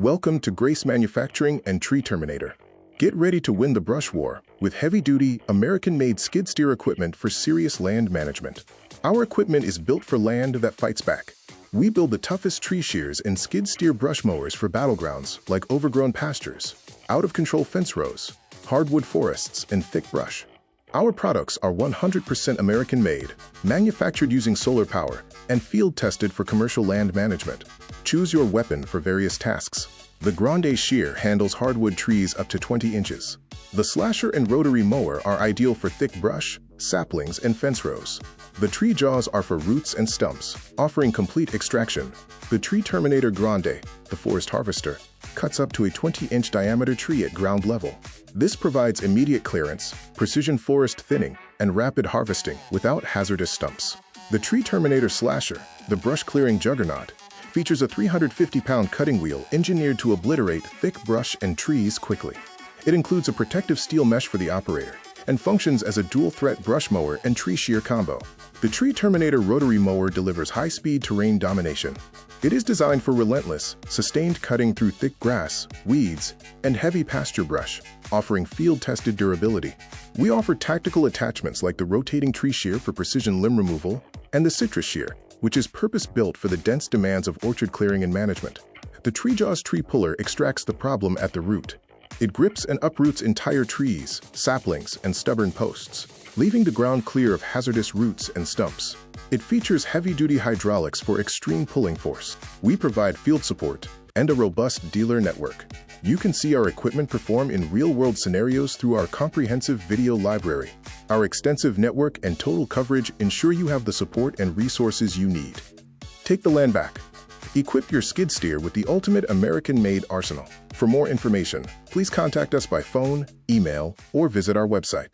Welcome to Grace Manufacturing and Tree Terminator. Get ready to win the brush war with heavy-duty, American-made skid steer equipment for serious land management. Our equipment is built for land that fights back. We build the toughest tree shears and skid steer brush mowers for battlegrounds like overgrown pastures, out-of-control fence rows, hardwood forests, and thick brush. Our products are 100% American-made, manufactured using solar power, and field-tested for commercial land management. Choose your weapon for various tasks. The Grande Shear handles hardwood trees up to 20 inches. The Slasher and Rotary Mower are ideal for thick brush, saplings, and fence rows. The Tree Jaws are for roots and stumps, offering complete extraction. The Tree Terminator Grande, the forest harvester, cuts up to a 20-inch diameter tree at ground level. This provides immediate clearance, precision forest thinning, and rapid harvesting without hazardous stumps. The Tree Terminator Slasher, the brush-clearing juggernaut, features a 350-pound cutting wheel engineered to obliterate thick brush and trees quickly. It includes a protective steel mesh for the operator and functions as a dual-threat brush mower and tree shear combo. The Tree Terminator Rotary Mower delivers high-speed terrain domination. It is designed for relentless, sustained cutting through thick grass, weeds, and heavy pasture brush, offering field-tested durability. We offer tactical attachments like the Rotating Tree Shear for precision limb removal and the Citrus Shear, which is purpose-built for the dense demands of orchard clearing and management. The Tree Jaws tree puller extracts the problem at the root. It grips and uproots entire trees, saplings, and stubborn posts, leaving the ground clear of hazardous roots and stumps. It features heavy-duty hydraulics for extreme pulling force. We provide field support and a robust dealer network. You can see our equipment perform in real-world scenarios through our comprehensive video library. Our extensive network and total coverage ensure you have the support and resources you need. Take the land back. Equip your skid steer with the ultimate American-made arsenal. For more information, please contact us by phone, email, or visit our website.